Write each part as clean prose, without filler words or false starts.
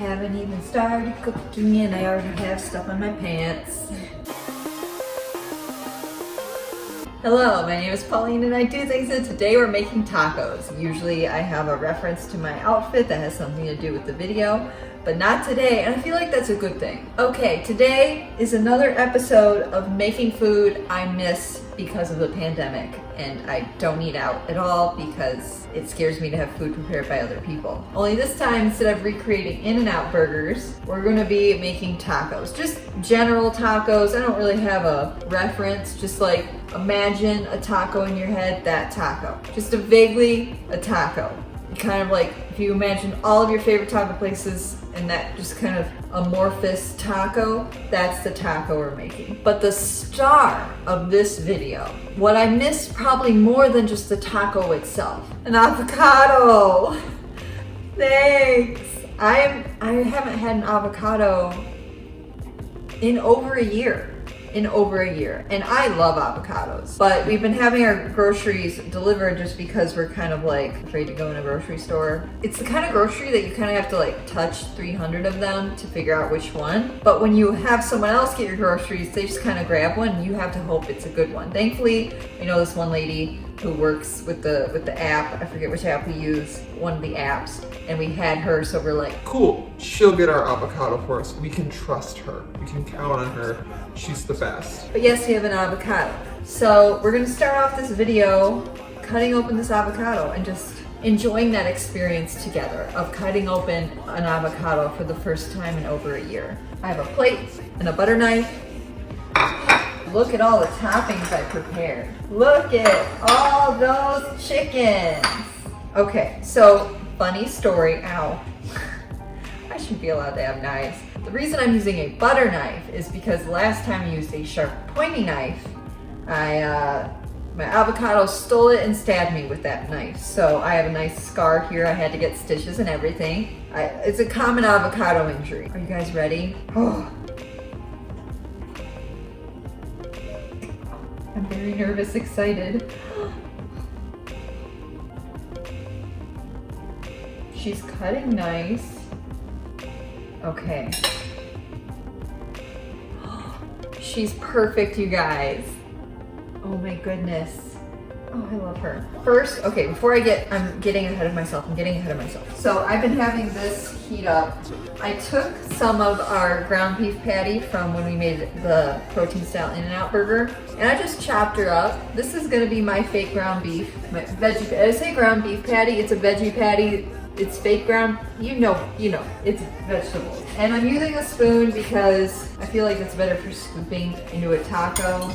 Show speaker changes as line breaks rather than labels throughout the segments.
haven't even started cooking and I already have stuff on my pants. Hello, my name is Pauline and I do things, and today we're making tacos. Usually I have a reference to my outfit that has something to do with the video, but not today, and I feel like that's a good thing. Okay, today is another episode of making food I miss because of the pandemic, and I don't eat out at all because it scares me to have food prepared by other people. Only this time, instead of recreating In-N-Out burgers, we're gonna be making tacos. Just general tacos. I don't really have a reference, just like imagine a taco in your head, that taco. Just vaguely a taco. Kind of like if you imagine all of your favorite taco places and that just kind of amorphous taco, that's the taco we're making. But the star of this video, what I miss probably more than just the taco itself, an avocado. Thanks. I haven't had an avocado in over a year. And I love avocados, but we've been having our groceries delivered just because we're kind of like afraid to go in a grocery store. It's the kind of grocery that you kind of have to like touch 300 of them to figure out which one, but when you have someone else get your groceries, they just kind of grab one and you have to hope it's a good one. Thankfully, I know this one lady who works with the app. I forget which app we use, one of the apps, and we had her, so we're like,
cool, she'll get our avocado for us. We can trust her. We can count on her. She's the best.
But yes, we have an avocado. So we're gonna start off this video cutting open this avocado and just enjoying that experience together of cutting open an avocado for the first time in over a year. I have a plate and a butter knife. Look at all the toppings I prepared. Look at all those chickens. Okay, so funny story, ow. I should be allowed to have knives. The reason I'm using a butter knife is because last time I used a sharp pointy knife, my avocado stole it and stabbed me with that knife. So I have a nice scar here. I had to get stitches and everything. It's a common avocado injury. Are you guys ready? Oh. I'm very nervous, excited. She's cutting nice. Okay. She's perfect, you guys. Oh my goodness. Oh, I love her. First, okay, I'm getting ahead of myself. So I've been having this heat up. I took some of our ground beef patty from when we made the protein style In-N-Out burger, and I just chopped her up. This is gonna be my fake ground beef, my veggie. I say ground beef patty, it's a veggie patty. It's fake ground, you know, it's vegetables. And I'm using a spoon because I feel like it's better for scooping into a taco.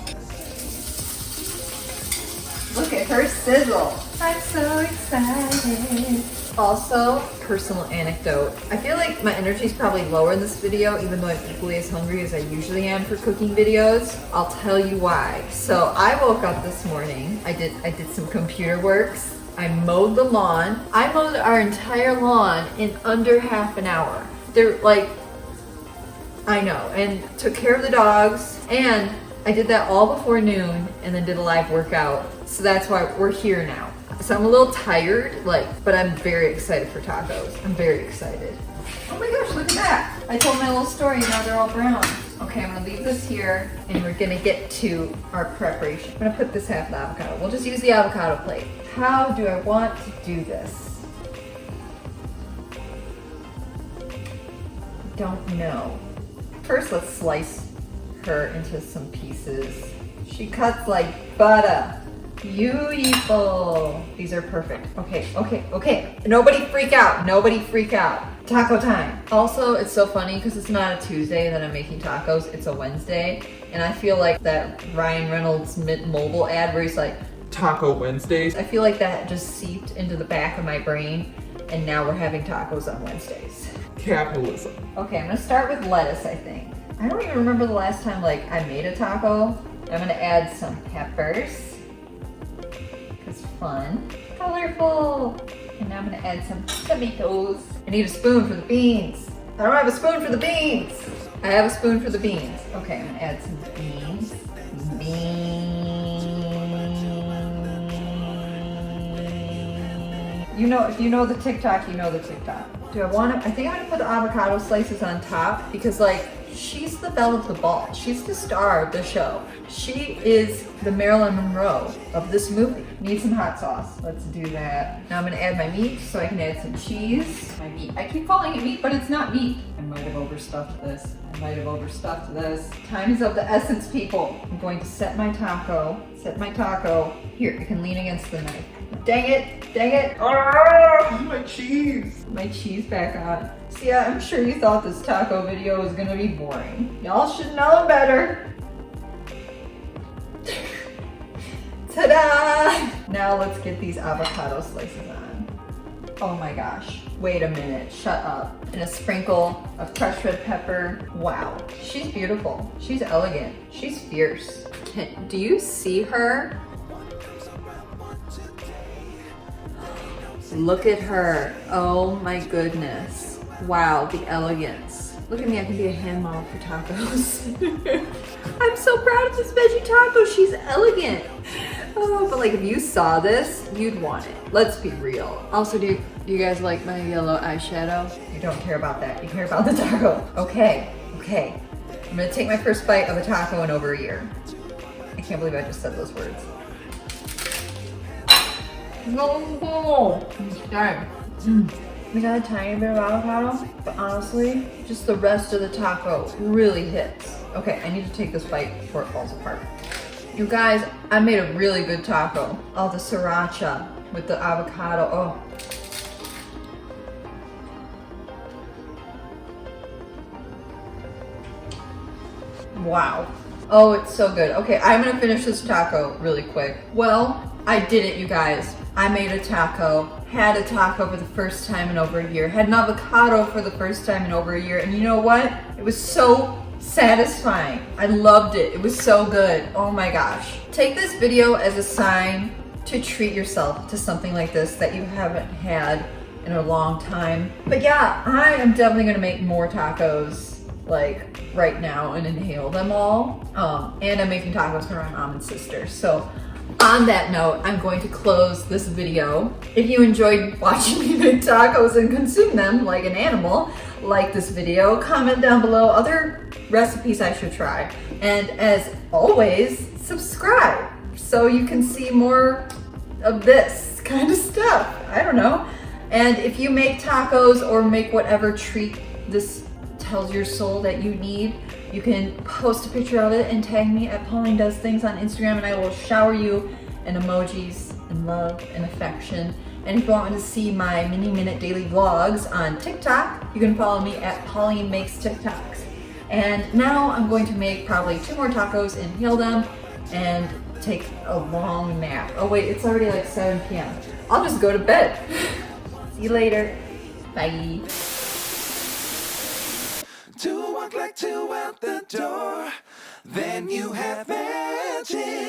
Look at her sizzle. I'm so excited. Also, personal anecdote. I feel like my energy is probably lower in this video, even though I'm equally as hungry as I usually am for cooking videos. I'll tell you why. So I woke up this morning, I did some computer works. I mowed the lawn. I mowed our entire lawn in under half an hour. They're like, I know, and took care of the dogs, and I did that all before noon and then did a live workout. So that's why we're here now. So I'm a little tired, but I'm very excited for tacos. I'm very excited. Oh my gosh, look at that. I told my little story, now they're all brown. Okay, I'm gonna leave this here and we're gonna get to our preparation. I'm gonna put this half of the avocado. We'll just use the avocado plate. How do I want to do this? Don't know. First, let's slice her into some pieces. She cuts like butter. Beautiful. These are perfect. Okay. Nobody freak out. Taco time. Also, it's so funny because it's not a Tuesday that I'm making tacos, it's a Wednesday. And I feel like that Ryan Reynolds Mint Mobile ad where he's like,
Taco Wednesdays.
I feel like that just seeped into the back of my brain, and now we're having tacos on Wednesdays.
Capitalism.
Okay, I'm gonna start with lettuce, I think. I don't even remember the last time I made a taco. I'm gonna add some peppers. It's fun. Colorful. And now I'm gonna add some tomatoes. I need a spoon for the beans. I don't have a spoon for the beans. I have a spoon for the beans. Okay, I'm gonna add some beans. You know, if you know the TikTok, you know the TikTok. Do I want to? I think I'm gonna put the avocado slices on top because like she's the belle of the ball. She's the star of the show. She is the Marilyn Monroe of this movie. Need some hot sauce. Let's do that. Now I'm gonna add my meat so I can add some cheese. My meat. I keep calling it meat, but it's not meat. I might have overstuffed this. Time is of the essence, people. I'm going to set my taco. Here, you can lean against the knife. Dang it.
Ah, my cheese.
My cheese back on. See, I'm sure you thought this taco video was gonna be boring. Y'all should know better. Ta-da! Now let's get these avocado slices on. Oh my gosh. Wait a minute, shut up. And a sprinkle of crushed red pepper. Wow, she's beautiful. She's elegant. She's fierce. Do you see her? Look at her. Oh my goodness. Wow, the elegance. Look at me, I can be a hand model for tacos. I'm so proud of this veggie taco. She's elegant. Oh, but like if you saw this, you'd want it. Let's be real. Also, do you guys like my yellow eyeshadow? You don't care about that. You care about the taco. Okay. I'm gonna take my first bite of a taco in over a year. I can't believe I just said those words. No. Darn. We got a tiny bit of avocado, but honestly, just the rest of the taco really hits. Okay, I need to take this bite before it falls apart. You guys, I made a really good taco. Oh, the sriracha with the avocado. Oh. Wow. Oh, it's so good. Okay, I'm gonna finish this taco really quick. Well, I did it, you guys. I made a taco, had a taco for the first time in over a year, had an avocado for the first time in over a year, and you know what? It was so satisfying. I loved it. It was so good. Oh my gosh. Take this video as a sign to treat yourself to something like this that you haven't had in a long time. But yeah, I am definitely gonna make more tacos like right now and inhale them all. And I'm making tacos for my mom and sister. So on that note, I'm going to close this video. If you enjoyed watching me make tacos and consume them like an animal, like this video, comment down below other recipes I should try. And as always, subscribe so you can see more of this kind of stuff. I don't know. And if you make tacos or make whatever treat this tells your soul that you need, you can post a picture of it and tag me at Pauline Does Things on Instagram, and I will shower you in emojis and love and affection. And if you want to see my mini-minute daily vlogs on TikTok, you can follow me at Pauline Makes TikToks. And now I'm going to make probably 2 more tacos, inhale them, and take a long nap. Oh wait, it's already like 7 p.m. I'll just go to bed. See you later. Bye.
To walk like 2 out the door, then you have magic.